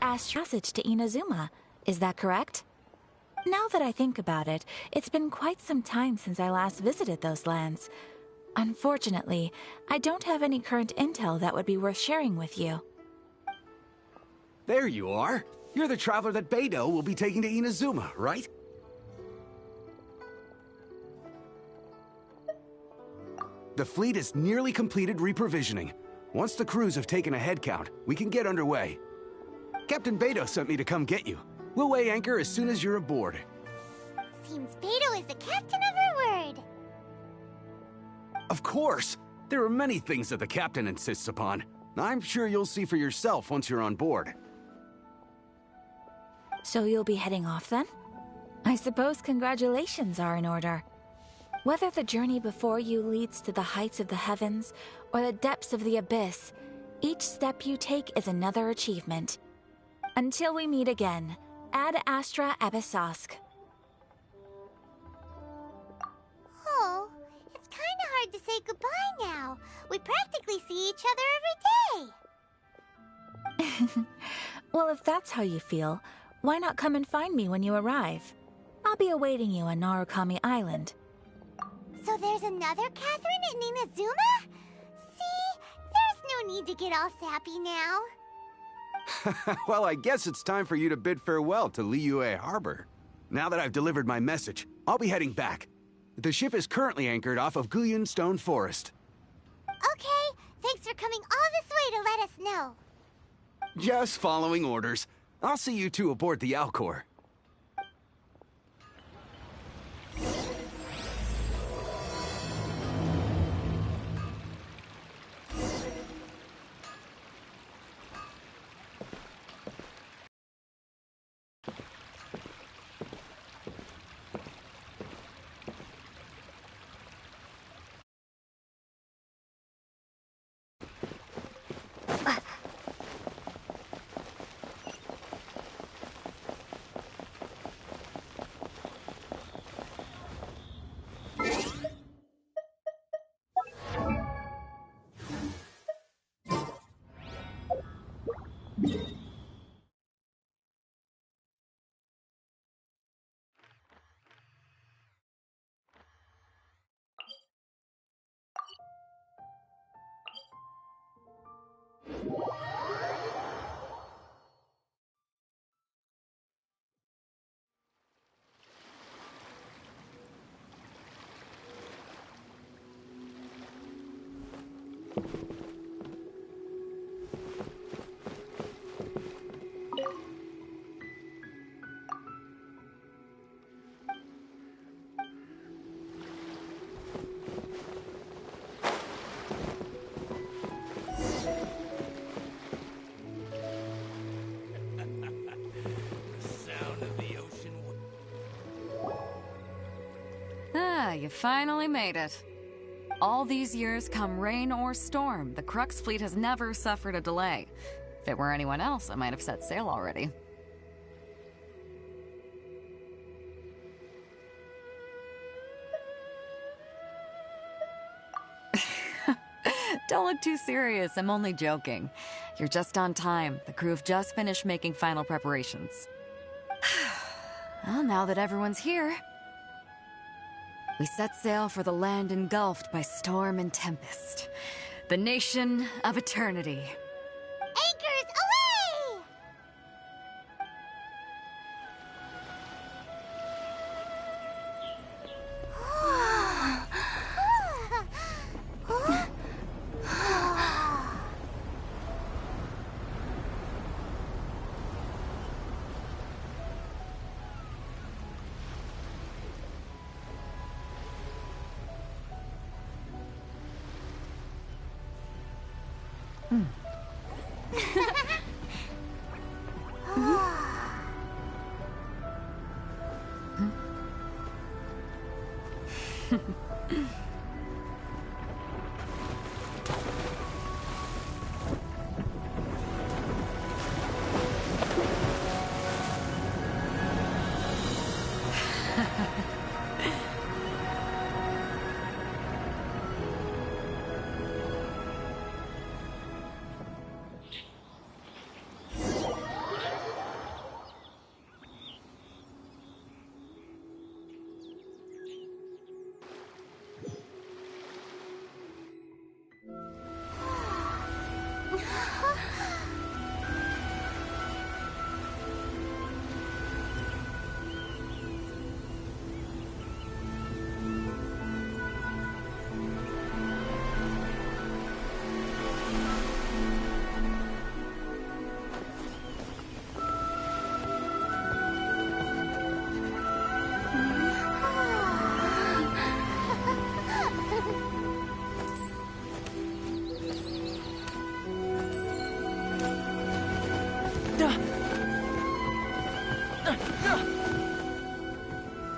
Astra passage to Inazuma. Is that correct? Now that I think about it, it's been quite some time since I last visited those lands. Unfortunately, I don't have any current intel that would be worth sharing with you. There you are. You're the traveler that Beidou will be taking to Inazuma, right? The fleet has nearly completed reprovisioning. Once the crews have taken a head count, we can get underway. Captain Beidou sent me to come get you. We'll weigh anchor as soon as you're aboard. Seems Beidou is the captain of her word. Of course! There are many things that the captain insists upon. I'm sure you'll see for yourself once you're on board. So you'll be heading off then? I suppose congratulations are in order. Whether the journey before you leads to the heights of the heavens or the depths of the abyss, each step you take is another achievement. Until we meet again, Ad Astra Abyssosk. Oh, it's kinda hard to say goodbye now. We practically see each other every day. Well, if that's how you feel, why not come and find me when you arrive? I'll be awaiting you on Narukami Island. So there's another Catherine in Inazuma? See, there's no need to get all sappy now. Well, I guess it's time for you to bid farewell to Liyue Harbor. Now that I've delivered my message, I'll be heading back. The ship is currently anchored off of Guyun Stone Forest. Okay, thanks for coming all this way to let us know. Just following orders. I'll see you two aboard the Alcor. You finally made it. All these years, come rain or storm, the Crux fleet has never suffered a delay. If it were anyone else, I might have set sail already. Don't look too serious, I'm only joking. You're just on time. The crew have just finished making final preparations. Well, now that everyone's here, we set sail for the land engulfed by storm and tempest. The nation of eternity. Anchors away!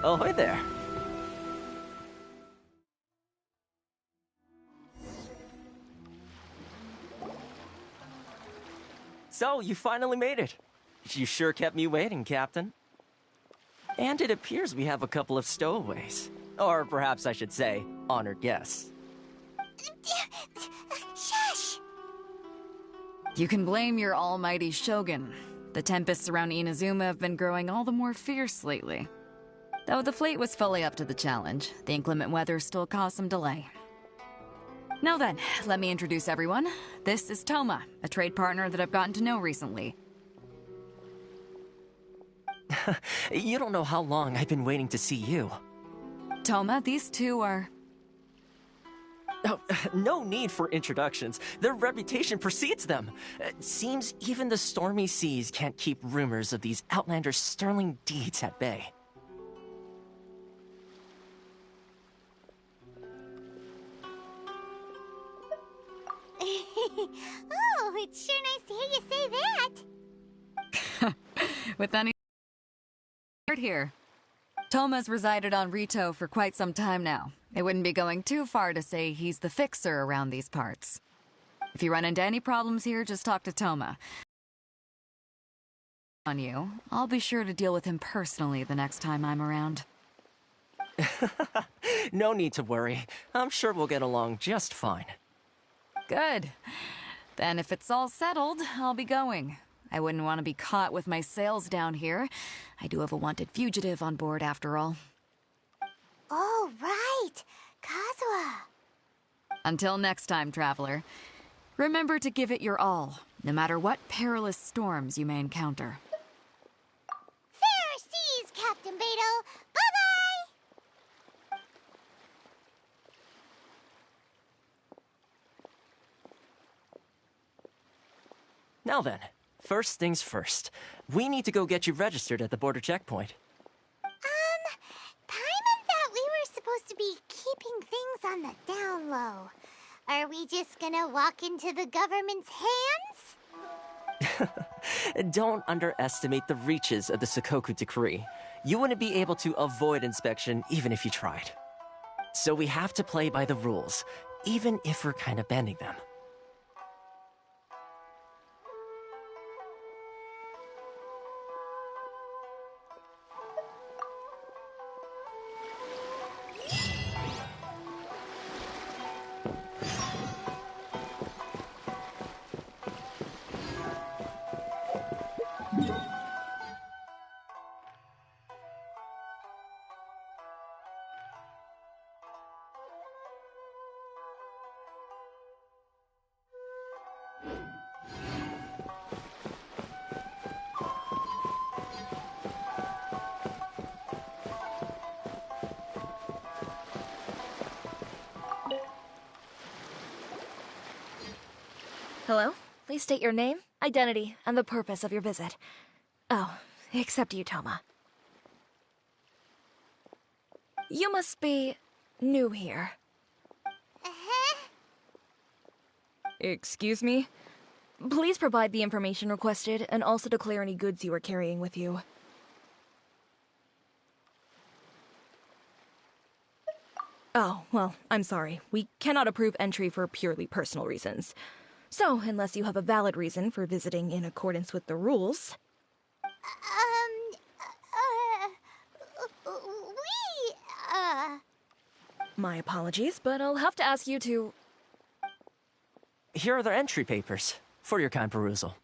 Oh, hi there. So, you finally made it. You sure kept me waiting, Captain. And it appears we have a couple of stowaways. Or perhaps I should say, honored guests. Shush! You can blame your almighty Shogun. The tempests around Inazuma have been growing all the more fierce lately. Though the fleet was fully up to the challenge, the inclement weather still caused some delay. Now then, let me introduce everyone. This is Toma, a trade partner that I've gotten to know recently. You don't know how long I've been waiting to see you. Toma, these two are... Oh, no need for introductions. Their reputation precedes them. Seems even the stormy seas can't keep rumors of these outlanders' sterling deeds at bay. Oh, it's sure nice to hear you say that. With any... here. Toma's resided on Rito for quite some time now. It wouldn't be going too far to say he's the fixer around these parts. If you run into any problems here, just talk to Toma. On you, I'll be sure to deal with him personally the next time I'm around. No need to worry. I'm sure we'll get along just fine. Good. Then if it's all settled, I'll be going. I wouldn't want to be caught with my sails down here. I do have a wanted fugitive on board after all. Oh, right. Kazuha. Until next time, traveler. Remember to give it your all, no matter what perilous storms you may encounter. Fair seas, Captain Beto. Bye-bye! Now then, first things first. We need to go get you registered at the border checkpoint. Paimon thought we were supposed to be keeping things on the down low. Are we just gonna walk into the government's hands? Don't underestimate the reaches of the Sakoku Decree. You wouldn't be able to avoid inspection even if you tried. So we have to play by the rules, even if we're kind of bending them. Hello? Please state your name, identity, and the purpose of your visit. Oh, except you, Toma. You must be new here. Uh-huh. Excuse me? Please provide the information requested and also declare any goods you are carrying with you. Oh, well, I'm sorry. We cannot approve entry for purely personal reasons. So, unless you have a valid reason for visiting in accordance with the rules... My apologies, but I'll have to ask you to... Here are the entry papers, for your kind perusal.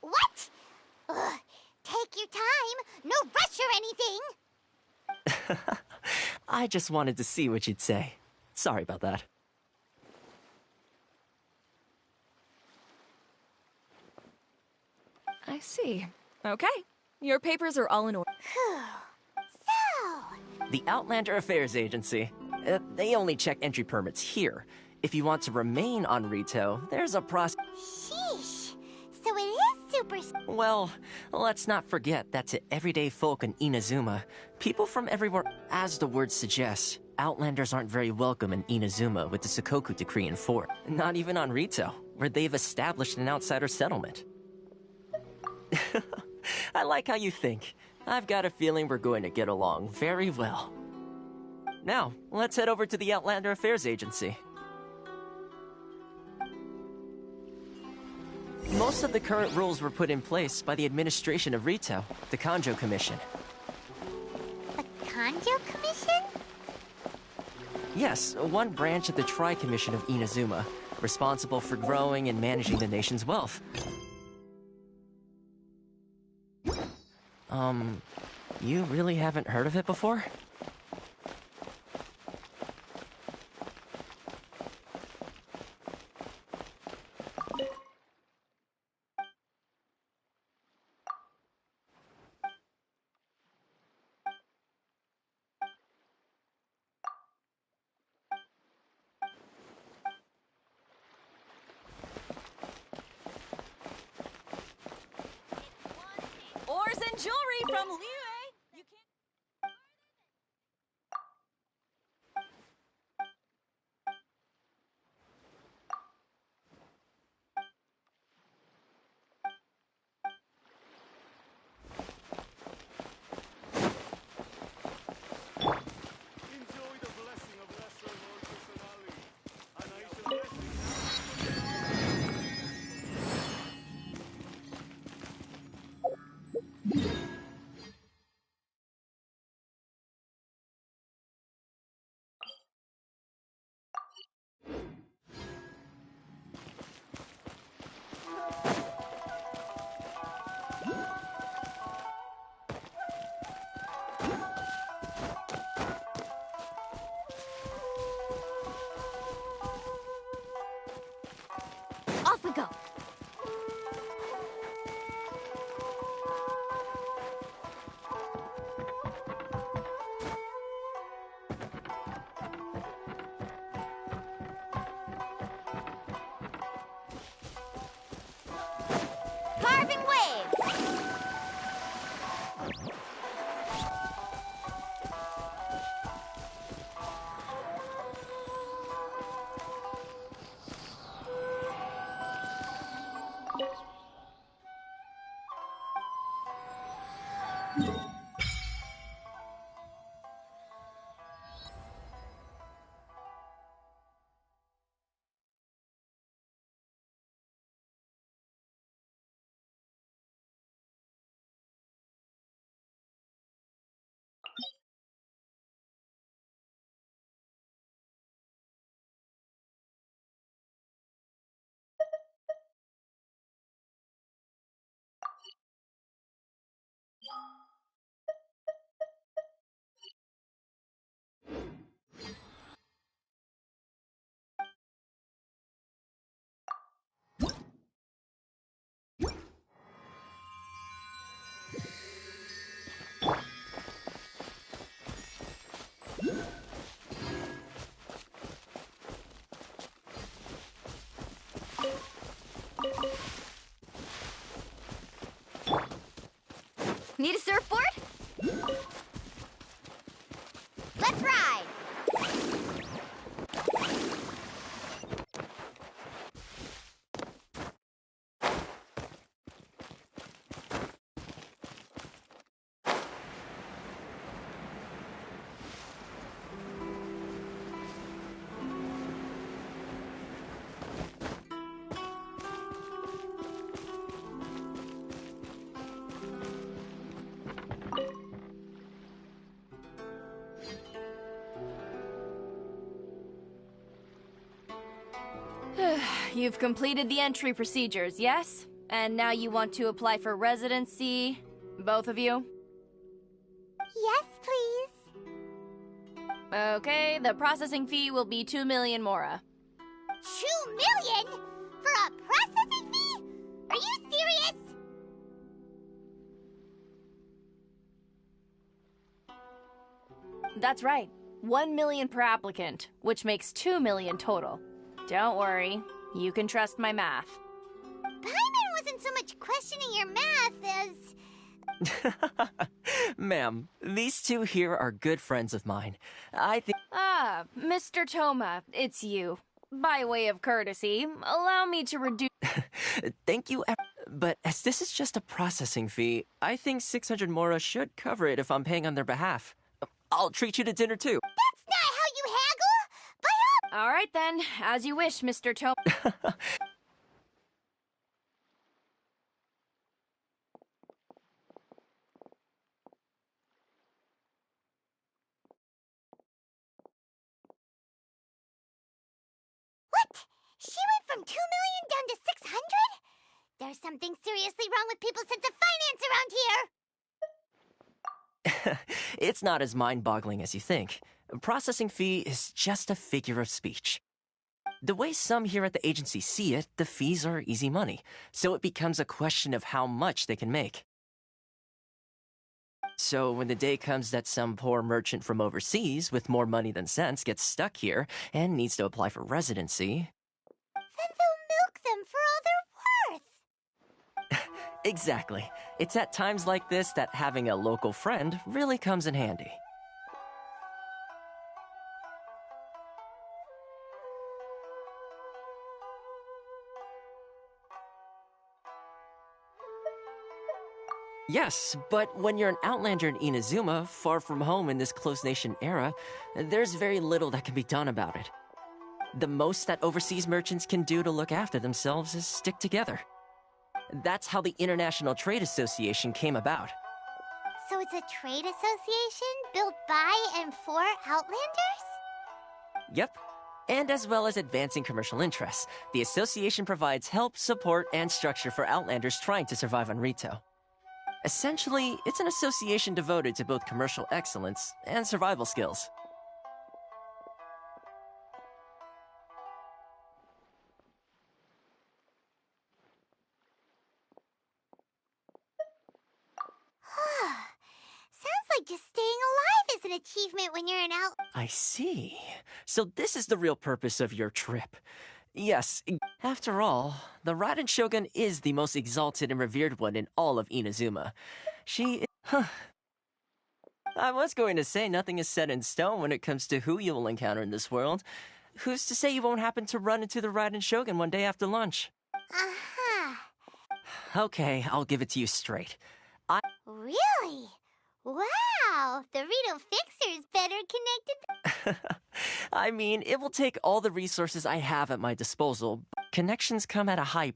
What? Ugh, take your time. No rush or anything. I just wanted to see what you'd say. Sorry about that. I see. Okay. Your papers are all in order. So, The Outlander Affairs Agency. They only check entry permits here. If you want to remain on Rito, there's a process. sheesh. So it is super... Well, let's not forget that to everyday folk in Inazuma, people from everywhere, as the word suggests, Outlanders aren't very welcome in Inazuma with the Sakoku Decree in force. Not even on Rito, where they've established an outsider settlement. I like how you think. I've got a feeling we're going to get along very well. Now, let's head over to the Outlander Affairs Agency. Most of the current rules were put in place by the administration of Rito, the Kanjo Commission. The Kanjo Commission? Yes, one branch of the Tri-Commission of Inazuma, responsible for growing and managing the nation's wealth. You really haven't heard of it before? Ores and jewelry from Liu. You can't... Enjoy the blessing of Lesser Lord Kusanali, and I shall bless thee Off we go. Carving waves. Need a surfboard? Let's ride! You've completed the entry procedures, yes? And now you want to apply for residency? Both of you? Yes, please. Okay, the processing fee will be 2 million mora. 2 million? For a processing fee? Are you serious? That's right. 1 million per applicant, which makes 2 million total. Don't worry, you can trust my math. Paimon wasn't so much questioning your math as... Ma'am, these two here are good friends of mine. I think... Ah, Mr. Toma, it's you. By way of courtesy, allow me to reduce... Thank you, but as this is just a processing fee, I think 600 Mora should cover it if I'm paying on their behalf. I'll treat you to dinner too. That's not how you haggle! By All right then, as you wish, Mr. Toma. What? She went from 2 million down to 600? There's something seriously wrong with people's sense of finance around here! It's not as mind-boggling as you think. A processing fee is just a figure of speech. The way some here at the agency see it, the fees are easy money, so it becomes a question of how much they can make. So when the day comes that some poor merchant from overseas with more money than sense gets stuck here and needs to apply for residency... Then they'll milk them for all they're worth! Exactly. It's at times like this that having a local friend really comes in handy. Yes, but when you're an outlander in Inazuma, far from home in this close nation era, there's very little that can be done about it. The most that overseas merchants can do to look after themselves is stick together. That's how the International Trade Association came about. So it's a trade association built by and for Outlanders? Yep. And as well as advancing commercial interests, the association provides help, support, and structure for Outlanders trying to survive on Rito. Essentially, it's an association devoted to both commercial excellence and survival skills. Sounds like just staying alive is an achievement when you're an out... I see. So this is the real purpose of your trip. Yes, after all, the Raiden Shogun is the most exalted and revered one in all of Inazuma. I was going to say nothing is set in stone when it comes to who you will encounter in this world. Who's to say you won't happen to run into the Raiden Shogun one day after lunch? Uh-huh. Okay, I'll give it to you straight. Really? Wow, the Rito Fixer's better connected... I mean, it will take all the resources I have at my disposal. Connections come at a high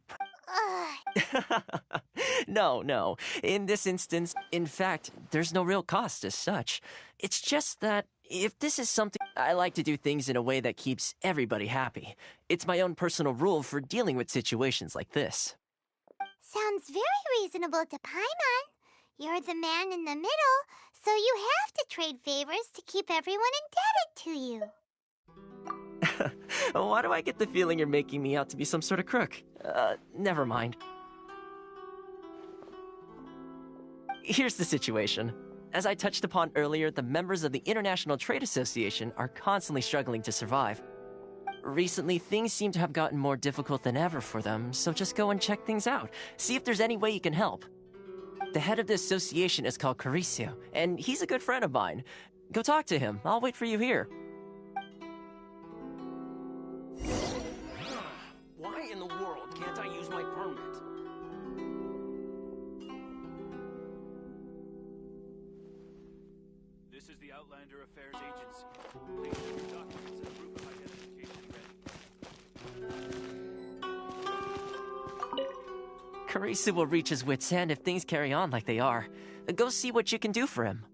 No. In this instance, in fact, there's no real cost as such. It's just that if this is something... I like to do things in a way that keeps everybody happy. It's my own personal rule for dealing with situations like this. Sounds very reasonable to Paimon. You're the man in the middle, so you have to trade favors to keep everyone indebted to you. Why do I get the feeling you're making me out to be some sort of crook? Never mind. Here's the situation. As I touched upon earlier, the members of the International Trade Association are constantly struggling to survive. Recently, things seem to have gotten more difficult than ever for them, so just go and check things out. See if there's any way you can help. The head of the association is called Carisio, and he's a good friend of mine. Go talk to him. I'll wait for you here. Why in the world can't I use my permit? This is the Outlander Affairs Agency. Please have your documents and proof of identification ready. Karisu will reach his wit's end if things carry on like they are. Go see what you can do for him.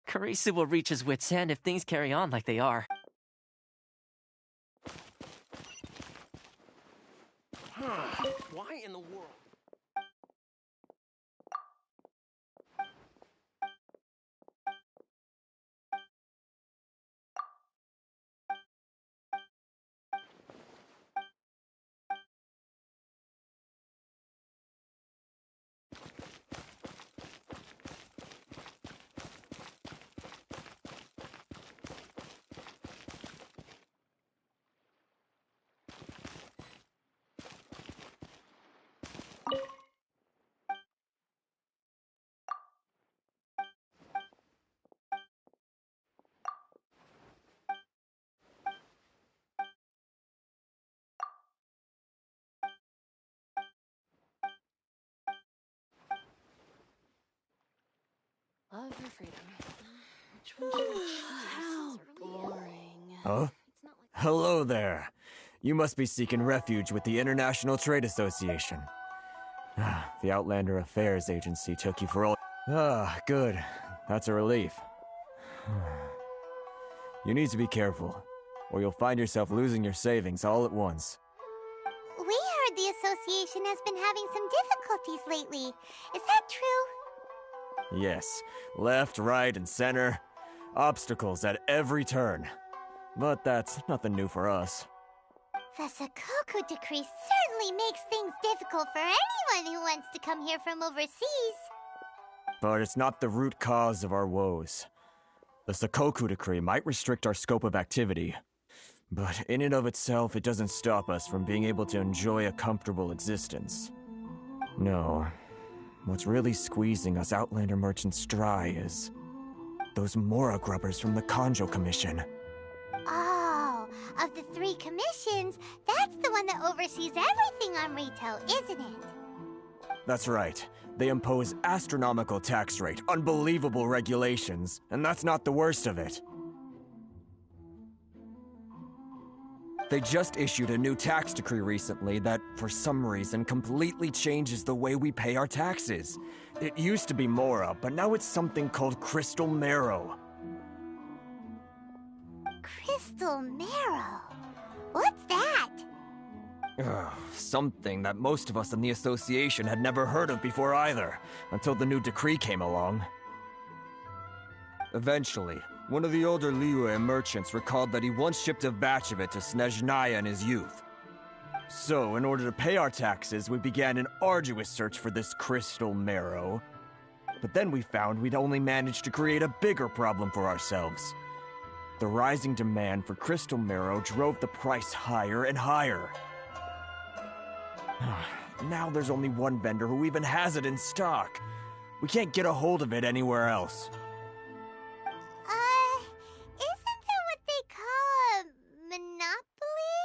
Karisu will reach his wit's end if things carry on like they are. Why in the world? Love her freedom. Which one should I choose? How boring. Huh? Hello there. You must be seeking refuge with the International Trade Association. The Outlander Affairs Agency took you for all... good. That's a relief. You need to be careful, or you'll find yourself losing your savings all at once. We heard the association has been having some difficulties lately. Is that true? Yes. Left, right, and center. Obstacles at every turn. But that's nothing new for us. The Sakoku decree certainly makes things difficult for anyone who wants to come here from overseas. But it's not the root cause of our woes. The Sakoku decree might restrict our scope of activity, but in and of itself, it doesn't stop us from being able to enjoy a comfortable existence. No. What's really squeezing us Outlander merchants dry is those Mora grubbers from the Kanjo Commission. Oh, of the 3 commissions, that's the one that oversees everything on retail, isn't it? That's right. They impose astronomical tax rate, unbelievable regulations, and that's not the worst of it. They just issued a new tax decree recently that, for some reason, completely changes the way we pay our taxes. It used to be Mora, but now it's something called Crystal Marrow. Crystal Marrow? What's that? Something that most of us in the association had never heard of before either, until the new decree came along. Eventually, one of the older Liyue merchants recalled that he once shipped a batch of it to Snezhnaya in his youth. So, in order to pay our taxes, we began an arduous search for this crystal marrow. But then we found we'd only managed to create a bigger problem for ourselves. The rising demand for crystal marrow drove the price higher and higher. Now there's only one vendor who even has it in stock. We can't get a hold of it anywhere else. Isn't that what they call a monopoly?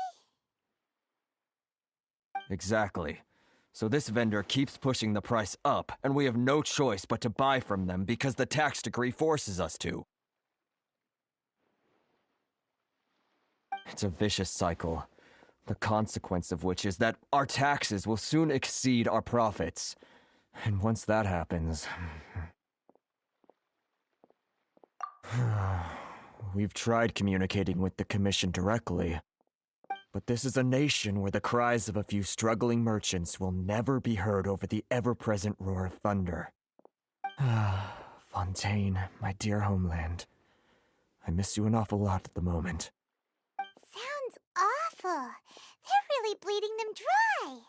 Exactly. So this vendor keeps pushing the price up, and we have no choice but to buy from them because the tax decree forces us to. It's a vicious cycle, the consequence of which is that our taxes will soon exceed our profits. And once that happens... We've tried communicating with the Commission directly, but this is a nation where the cries of a few struggling merchants will never be heard over the ever-present roar of thunder. Fontaine, my dear homeland. I miss you an awful lot at the moment. Sounds awful. They're really bleeding them dry.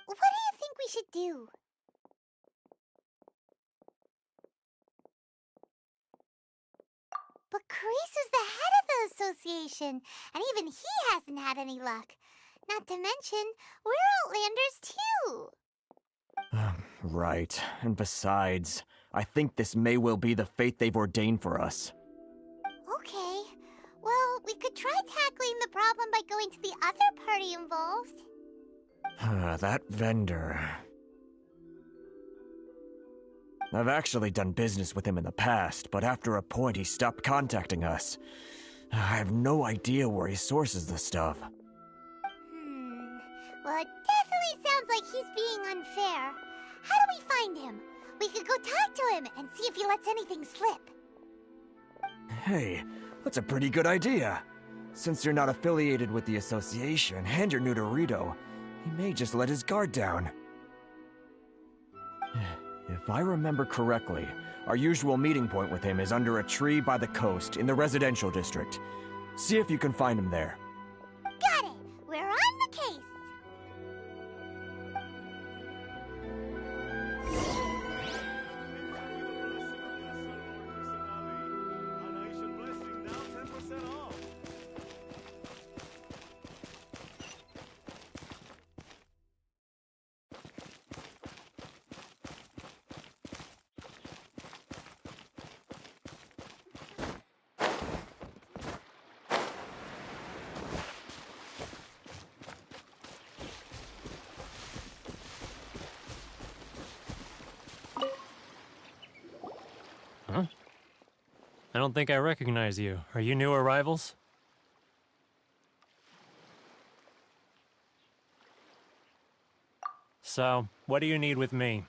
What do you think we should do? But Carice is the head of the association, and even he hasn't had any luck. Not to mention, we're Outlanders too. Right. And besides, I think this may well be the fate they've ordained for us. Okay. Well, we could try tackling the problem by going to the other party involved. That vendor... I've actually done business with him in the past, but after a point he stopped contacting us. I have no idea where he sources the stuff. Well, it definitely sounds like he's being unfair. How do we find him? We could go talk to him and see if he lets anything slip. Hey, that's a pretty good idea. Since you're not affiliated with the association and you're new to Rito, he may just let his guard down. If I remember correctly, our usual meeting point with him is under a tree by the coast in the residential district. See if you can find him there. Got it! We're on the case! Blessing now 10% off. I don't think I recognize you. Are you new arrivals? So, what do you need with me?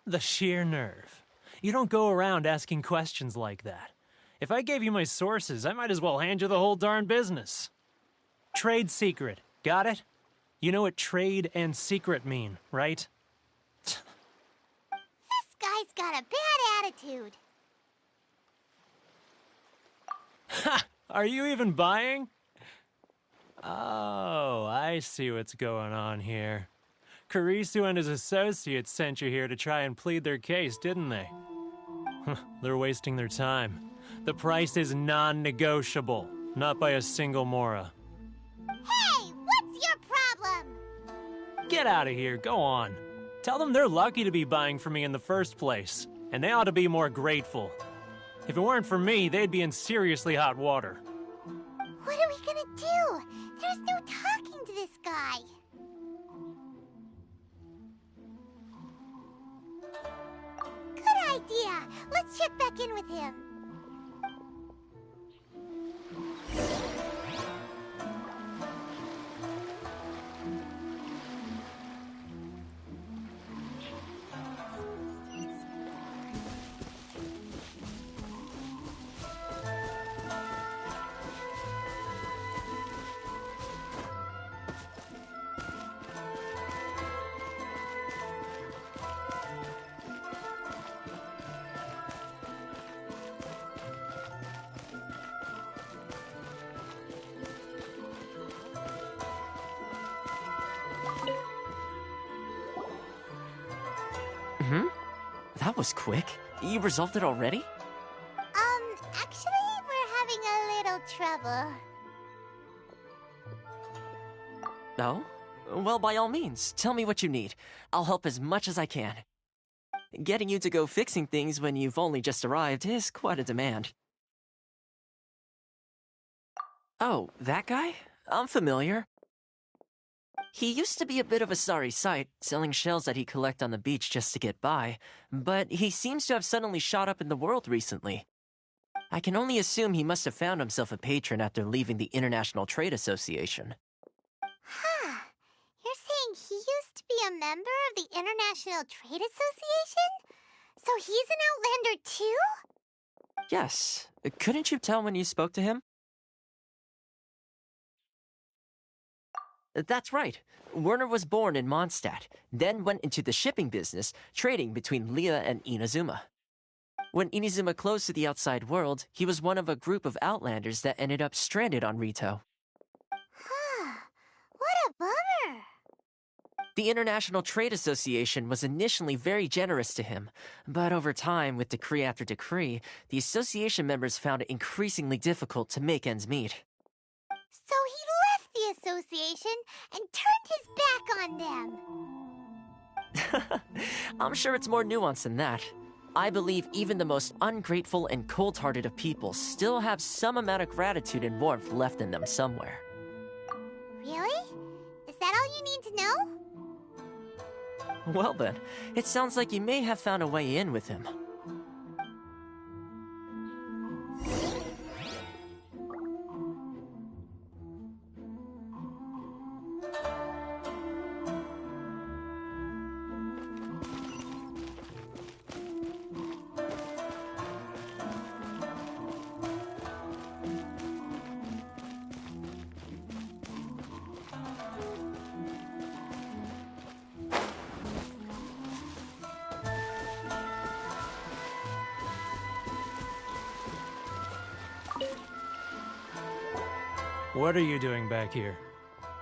The sheer nerve. You don't go around asking questions like that. If I gave you my sources, I might as well hand you the whole darn business. Trade secret. Got it? You know what trade and secret mean, right? This guy's got a bad attitude. Ha! Are you even buying? Oh, I see what's going on here. Kurisu and his associates sent you here to try and plead their case, didn't they? They're wasting their time. The price is non-negotiable, not by a single Mora. Hey, what's your problem? Get out of here, go on. Tell them they're lucky to be buying from me in the first place, and they ought to be more grateful. If it weren't for me, they'd be in seriously hot water. What are we gonna do? There's no talking to this guy. Good idea. Let's check back in with him. That was quick. You resolved it already? Actually, we're having a little trouble. No? Well, by all means, tell me what you need. I'll help as much as I can. Getting you to go fixing things when you've only just arrived is quite a demand. Oh, that guy? I'm familiar. He used to be a bit of a sorry sight, selling shells that he collect on the beach just to get by, but he seems to have suddenly shot up in the world recently. I can only assume he must have found himself a patron after leaving the International Trade Association. Huh. You're saying he used to be a member of the International Trade Association? So he's an Outlander too? Yes. Couldn't you tell when you spoke to him? That's right. Werner was born in Mondstadt, then went into the shipping business, trading between Leah and Inazuma. When Inazuma closed to the outside world, he was one of a group of Outlanders that ended up stranded on Rito. Huh. What a bummer. The International Trade Association was initially very generous to him, but over time, with decree after decree, the association members found it increasingly difficult to make ends meet. So he left the association and turned his back on them. I'm sure it's more nuanced than that. I believe even the most ungrateful and cold-hearted of people still have some amount of gratitude and warmth left in them somewhere. Really? Is that all you need to know? Well then, it sounds like you may have found a way in with him. What are you doing back here?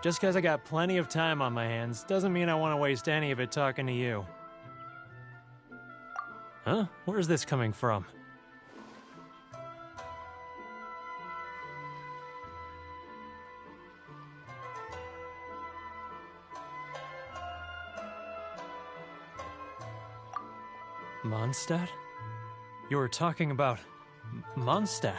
Just because I got plenty of time on my hands doesn't mean I want to waste any of it talking to you. Huh? Where's this coming from? Mondstadt? You were talking about Mondstadt.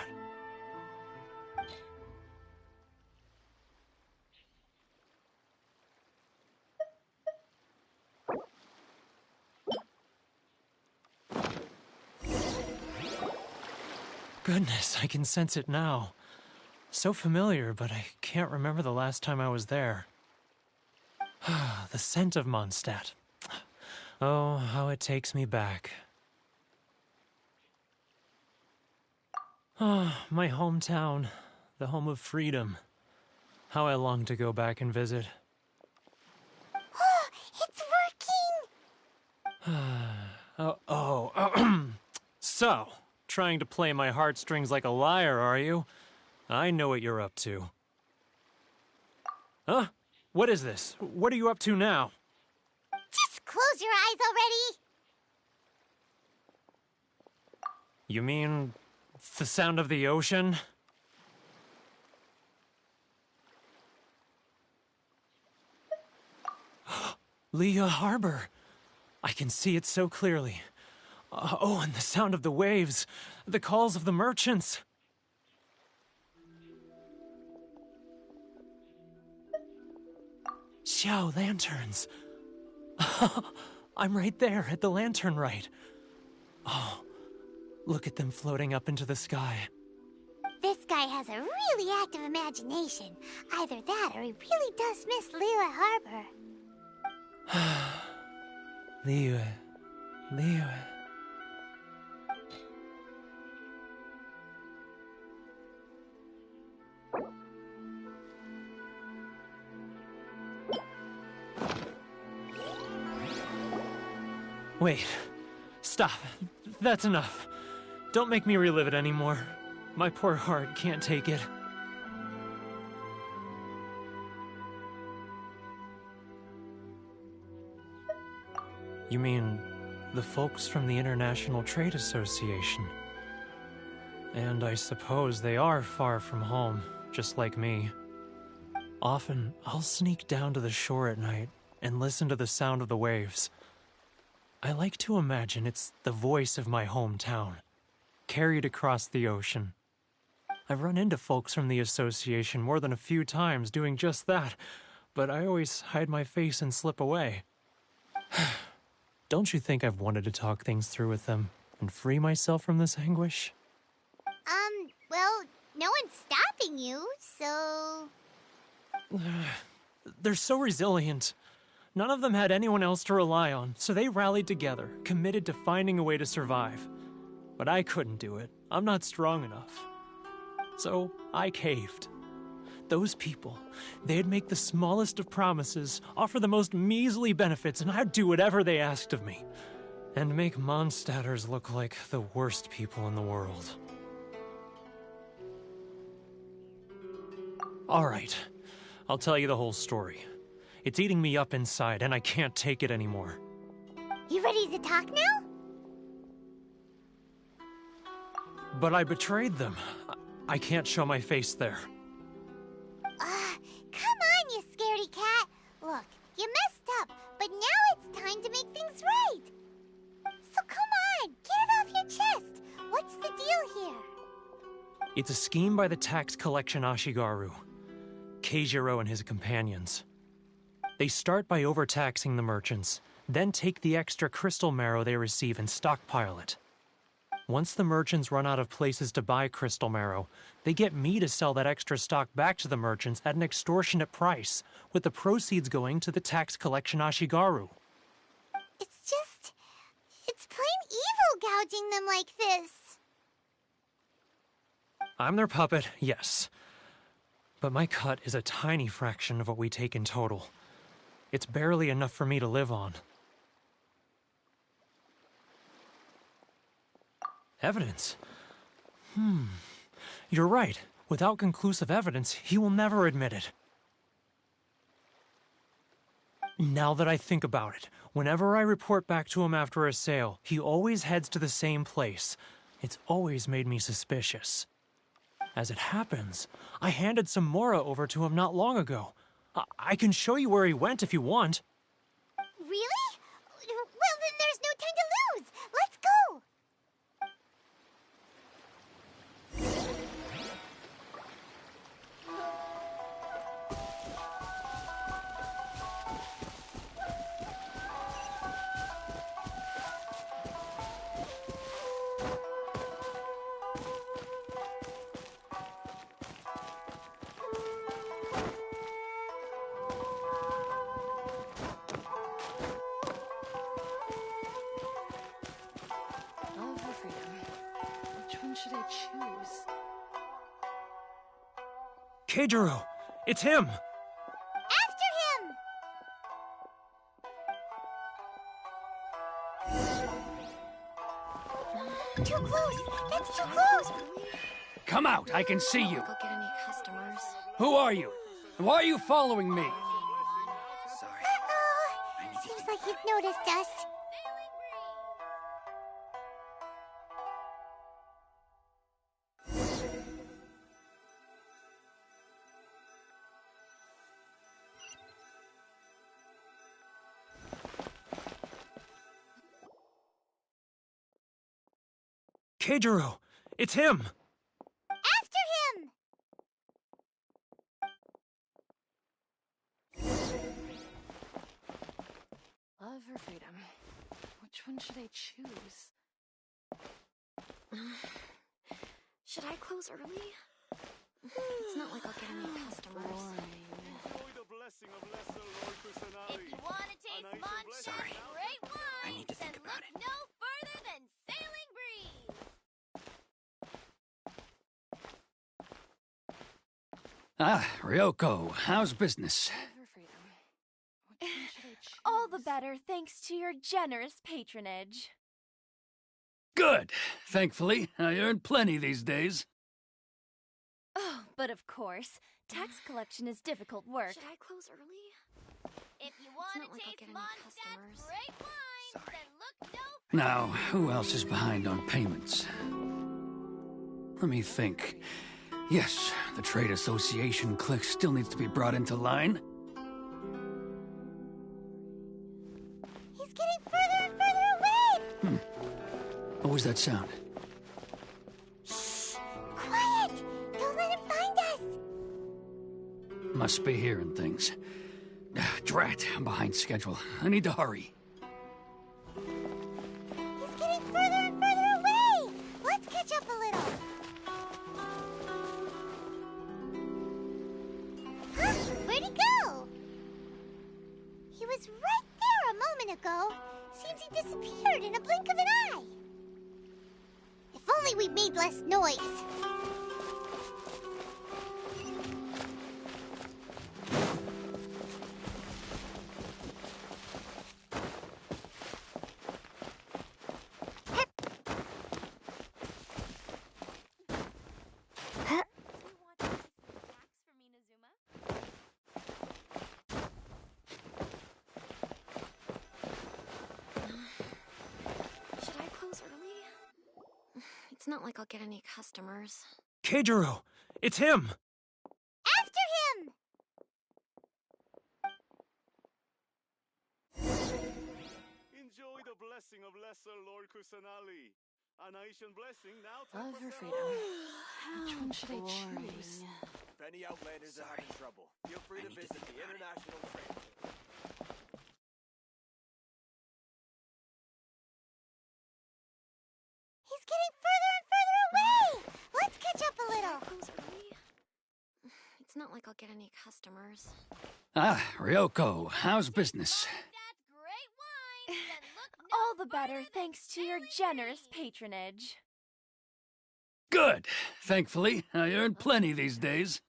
Goodness, I can sense it now. So familiar, but I can't remember the last time I was there. The scent of Mondstadt. Oh, how it takes me back. Oh, my hometown, the home of freedom. How I long to go back and visit. It's working! So, trying to play my heartstrings like a liar, are you? I know what you're up to. Huh? What is this? What are you up to now? Just close your eyes already! You mean the sound of the ocean? Liyue Harbor. I can see it so clearly. Oh, and the sound of the waves. The calls of the merchants. Xiao lanterns. I'm right there at the lantern right. Oh, look at them floating up into the sky. This guy has a really active imagination. Either that or he really does miss Liyue Harbor. Liyue. Wait. Stop. That's enough. Don't make me relive it anymore. My poor heart can't take it. You mean the folks from the International Trade Association? And I suppose they are far from home, just like me. Often, I'll sneak down to the shore at night and listen to the sound of the waves. I like to imagine it's the voice of my hometown, carried across the ocean. I've run into folks from the association more than a few times doing just that, but I always hide my face and slip away. Don't you think I've wanted to talk things through with them and free myself from this anguish? Well, no one's stopping you, so... They're so resilient. None of them had anyone else to rely on, so they rallied together, committed to finding a way to survive. But I couldn't do it. I'm not strong enough. So I caved. Those people, they'd make the smallest of promises, offer the most measly benefits, and I'd do whatever they asked of me. And make Mondstadters look like the worst people in the world. All right, I'll tell you the whole story. It's eating me up inside, and I can't take it anymore. You ready to talk now? But I betrayed them. I can't show my face there. Come on, you scaredy cat. Look, you messed up, but now it's time to make things right. So come on, get it off your chest. What's the deal here? It's a scheme by the tax collection Ashigaru, Keijiro and his companions. They start by overtaxing the merchants, then take the extra crystal marrow they receive and stockpile it. Once the merchants run out of places to buy crystal marrow, they get me to sell that extra stock back to the merchants at an extortionate price, with the proceeds going to the tax collection Ashigaru. It's plain evil gouging them like this. I'm their puppet, yes. But my cut is a tiny fraction of what we take in total. It's barely enough for me to live on. Evidence? You're right. Without conclusive evidence, he will never admit it. Now that I think about it, whenever I report back to him after a sale, he always heads to the same place. It's always made me suspicious. As it happens, I handed some Mora over to him not long ago. I can show you where he went if you want. Really? Well, then there's no time to lose. Let's go. should I choose? Keijiro, it's him! After him! Too close! That's too close! Come out, I can see you. I'll get any customers. Who are you? Why are you following me? Sorry. Seems like he's noticed us. Keijiro, it's him! After him! Love or freedom? Which one should I choose? Should I close early? It's not like I'll get any customers. Enjoy the blessing of lesser Lord Kusanali. If you want to taste Mondstadt's Sorry. great wine, I need to think then about look no further than Sailing Breeze. Ah, Ryoko, how's business? Love or freedom? Which one should I choose? All the better thanks to your generous patronage. Good. Thankfully, I earn plenty these days. Oh, but of course, tax collection is difficult work. Should I close early? If you want not to like I'll taste get any Mondstadt's customers. great wine, Sorry. then look no Now, who else is behind on payments? Let me think. Yes, the Trade Association clique still needs to be brought into line. He's getting further and further away! What was that sound? Shh! Quiet! Don't let him find us! Must be hearing things. Drat, I'm behind schedule. I need to hurry. He's getting further and further away! Let's catch up a little! Huh? Where'd he go? He was right there a moment ago. Seems he disappeared in a blink of an eye. If only we made less noise. Should I close early? It's not like I'll get any customers. Keijiro, it's him! After him! Enjoy the blessing of lesser Lord Kusanali. An Aishan blessing now Love or 10% freedom? off. Which one should I choose? If any Outlanders are having trouble, feel free to visit the International Trade. He's getting further and further away! Let's catch up a Should I little. close early? It's not like I'll get any customers. Ah, Ryoko, how's business? That's great wine! Then look no All the better further than thanks to your Sailing generous Breeze. patronage. Good. Thankfully, I earn plenty these days.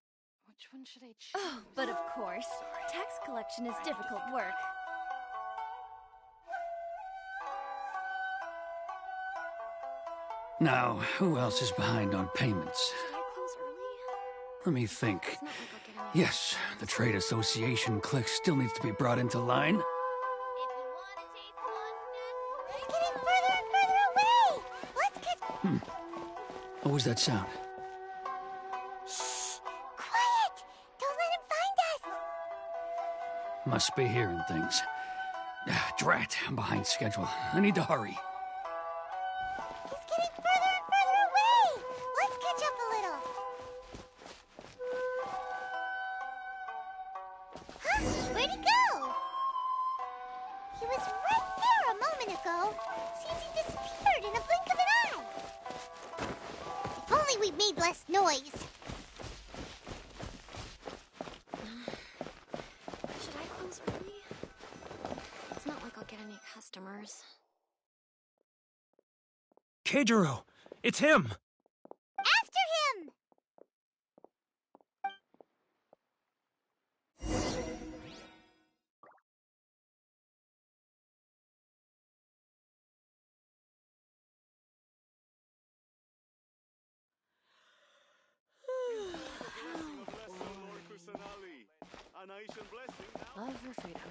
Which one should I choose? Oh, but of course, tax collection is difficult work. Now, who else is behind on payments? Should I close early? Let me think. It's not like I'll get any Yes, the Trade Association clique still needs to be brought into line. If you want to taste Mondstadt's He's getting further and further away! Let's catch... What was that sound? Shh! Quiet! Don't let him find us! Must be hearing things. Drat, I'm behind schedule. I need to hurry. He's getting further and further away! Let's catch up a little. Huh? Where'd he go? He was right there a moment ago. Seems he disappeared in a blink of an eye. If only we made less noise. Should I close early? It's not like I'll get any customers. Keijiro, it's him! A nice and blessing now. Love or freedom?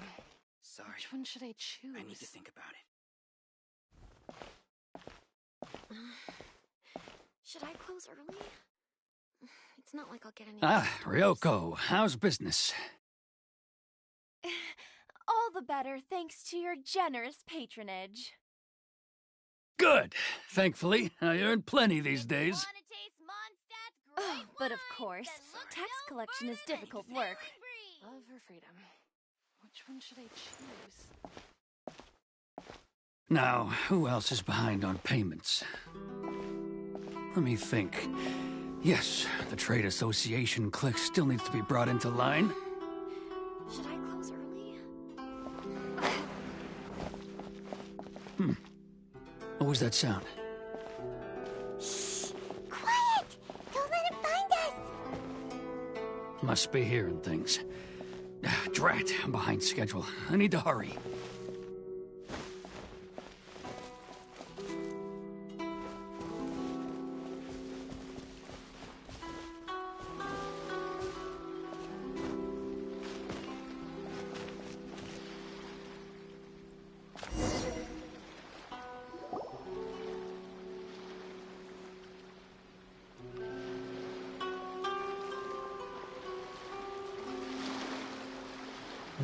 Sorry. Which one should I choose? I need to think about it. Should I close early? It's not like I'll get any. Ah, customers. Ryoko, how's business? All the better thanks to your generous patronage. Good. Thankfully, I earn plenty these days. But of course, tax collection is difficult work. Love or freedom? Which one should I choose? Now, who else is behind on payments? Let me think. Yes, the Trade Association clique still needs to be brought into line. Should I close early? What was that sound? Quiet! Don't let him find us! Must be hearing things. Drat, I'm behind schedule. I need to hurry.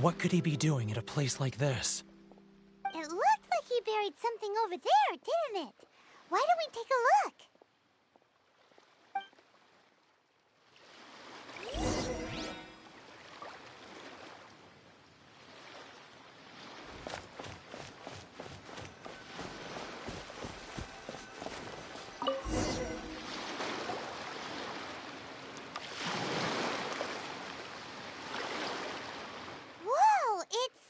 What could he be doing at a place like this? It looked like he buried something over there, didn't it? Why don't we take a look? Whoa, it's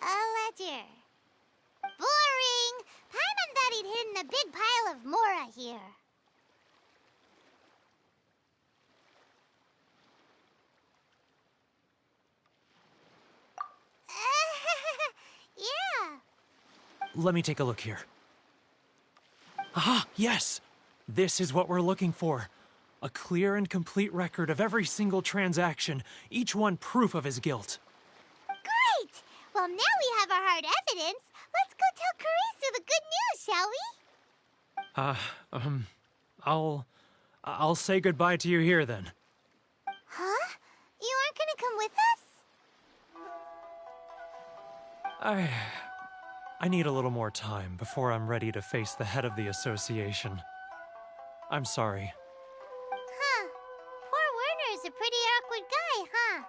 a ledger. Boring! Paimon thought he'd hidden a big pile of Mora here. Yeah. Let me take a look here. Ah, yes! This is what we're looking for. A clear and complete record of every single transaction, each one proof of his guilt. Great! Well, now we have our hard evidence. Let's go tell Karisu the good news, shall we? I'll say goodbye to you here then. Huh? You aren't gonna come with us? I need a little more time before I'm ready to face the head of the association. I'm sorry. Huh. Poor Werner's a pretty awkward guy, huh?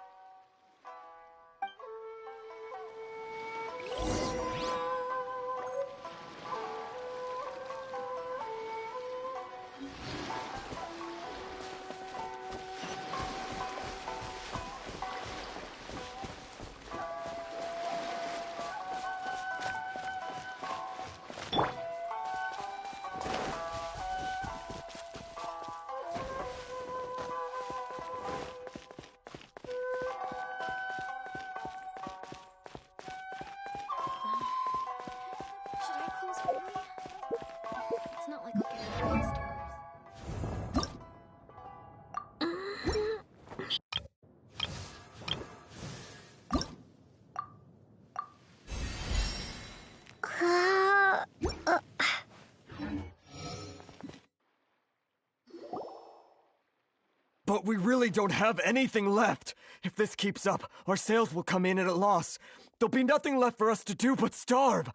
Should I close early? It's not like I'll get any customers. But we really don't have anything left. If this keeps up, our sales will come in at a loss. There'll be nothing left for us to do but starve.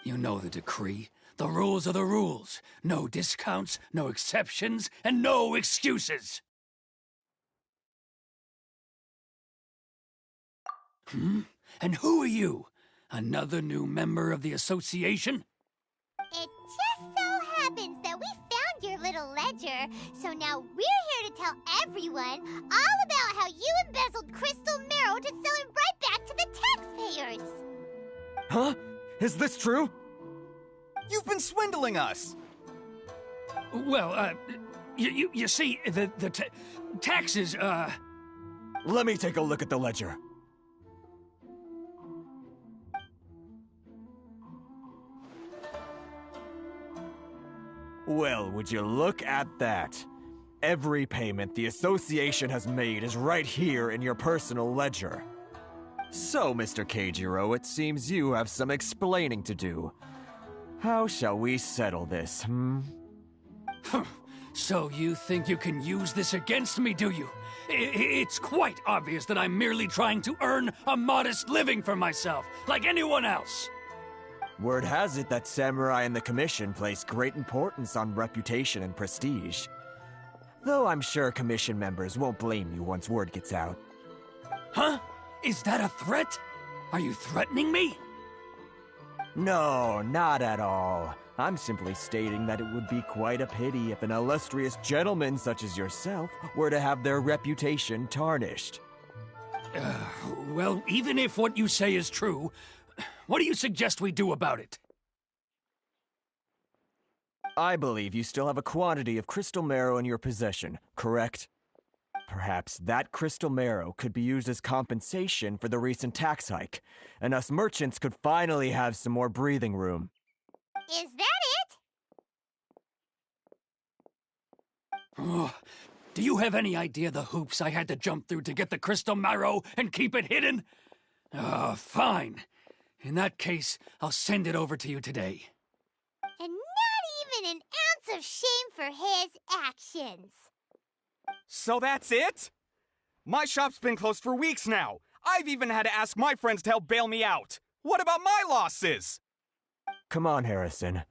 You know the decree. The rules are the rules. No discounts, no exceptions, and no excuses. And who are you? Another new member of the association? It just so happens that we found your little ledger, so now we're here to tell everyone all about how you embezzled crystal marrow to sell it right back to the taxpayers. Huh? Is this true? You've been swindling us! Well, you see, the taxes, Let me take a look at the ledger. Well, would you look at that? every payment the association has made is right here in your personal ledger. So, Mr. Keijiro, it seems you have some explaining to do. How shall we settle this, So you think you can use this against me, do you? It's quite obvious that I'm merely trying to earn a modest living for myself, like anyone else. Word has it that Samurai and the Commission place great importance on reputation and prestige. Though I'm sure Commission members won't blame you once word gets out. Huh? Is that a threat? Are you threatening me? No, not at all. I'm simply stating that it would be quite a pity if an illustrious gentleman such as yourself were to have their reputation tarnished. Well, even if what you say is true, what do you suggest we do about it? I believe you still have a quantity of crystal marrow in your possession, correct? Perhaps that crystal marrow could be used as compensation for the recent tax hike, and us merchants could finally have some more breathing room. Is that it? Oh, do you have any idea the hoops I had to jump through to get the crystal marrow and keep it hidden? Fine. In that case, I'll send it over to you today. And not even an ounce of shame for his actions. So that's it? My shop's been closed for weeks now. I've even had to ask my friends to help bail me out. What about my losses? Come on, Harrison.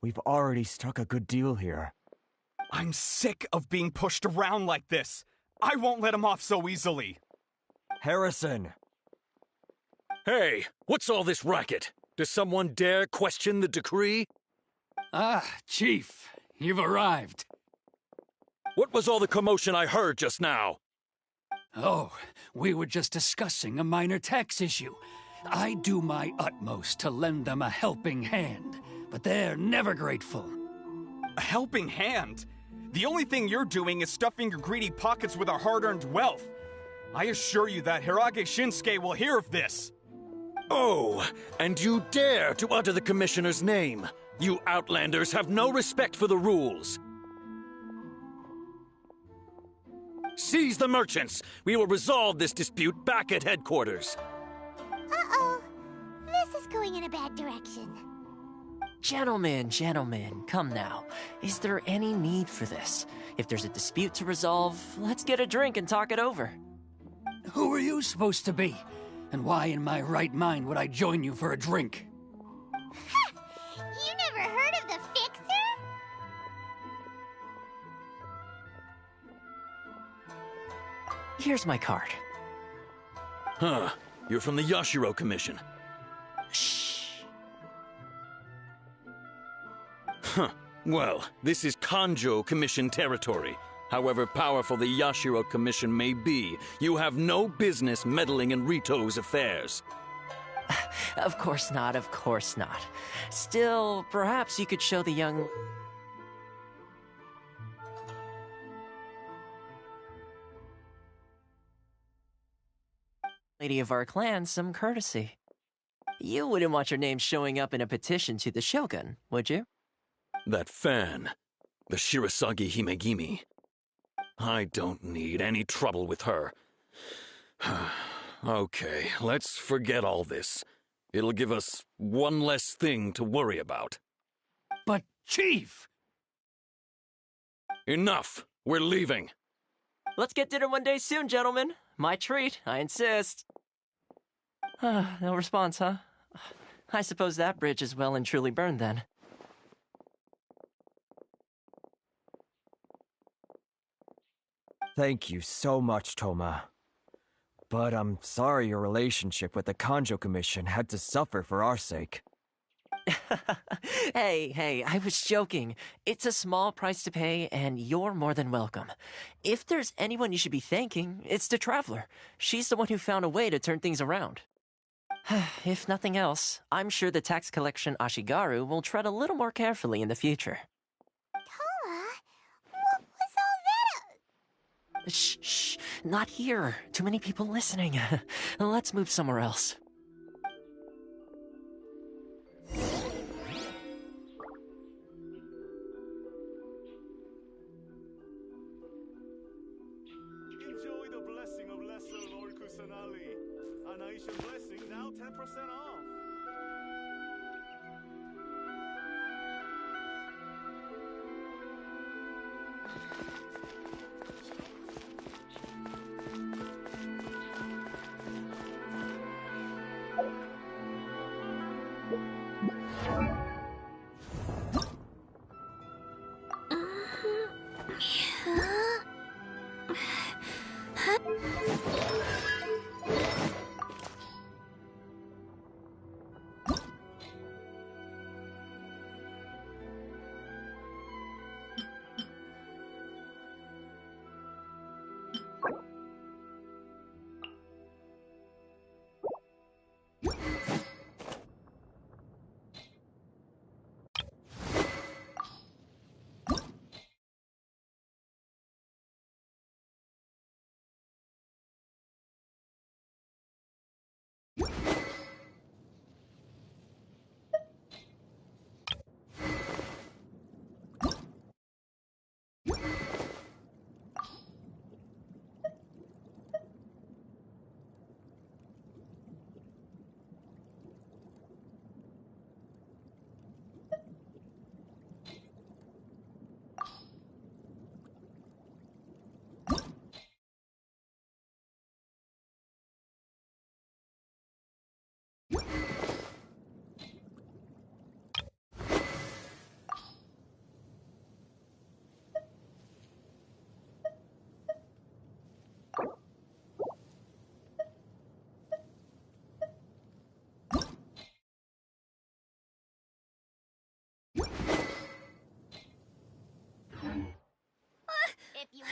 We've already struck a good deal here. I'm sick of being pushed around like this. I won't let him off so easily. Harrison! Hey, what's all this racket? Does someone dare question the decree? Ah, Chief, you've arrived. What was all the commotion I heard just now? Oh, we were just discussing a minor tax issue. I do my utmost to lend them a helping hand, but they're never grateful. A helping hand? The only thing you're doing is stuffing your greedy pockets with our hard-earned wealth. I assure you that Hirage Shinsuke will hear of this. Oh, and you dare to utter the Commissioner's name. You Outlanders have no respect for the rules. Seize the merchants! We will resolve this dispute back at headquarters. Uh-oh. This is going in a bad direction. Gentlemen, come now. Is there any need for this? If there's a dispute to resolve, let's get a drink and talk it over. Who are you supposed to be? And why in my right mind would I join you for a drink? You never heard of the Fixer? Here's my card. Huh. You're from the Yashiro Commission. Shh. Huh. Well, this is Kanjo Commission territory. However powerful the Yashiro Commission may be, you have no business meddling in Rito's affairs. Of course not. Still, perhaps you could show the young... lady of our clan some courtesy. You wouldn't want your name showing up in a petition to the Shogun, would you? That fan, the Shirasagi Himegimi. I don't need any trouble with her. Okay, let's forget all this. It'll give us one less thing to worry about. But, Chief! Enough! We're leaving. Let's get dinner one day soon, gentlemen. My treat, I insist. No response, huh? I suppose that bridge is well and truly burned then. Thank you so much, Toma. But I'm sorry your relationship with the Kanjo Commission had to suffer for our sake. Hey, I was joking. It's a small price to pay, and you're more than welcome. If there's anyone you should be thanking, it's the Traveler. She's the one who found a way to turn things around. If nothing else, I'm sure the tax collection Ashigaru will tread a little more carefully in the future. Toma? What was all that? Shh, not here. Too many people listening. Let's move somewhere else. off.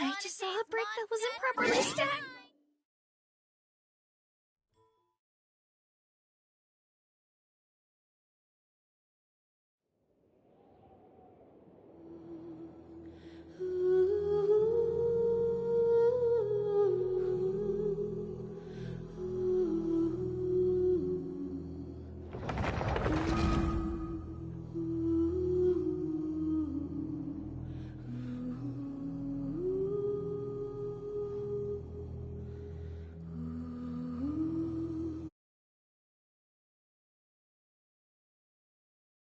I just saw a brick that was improperly stacked.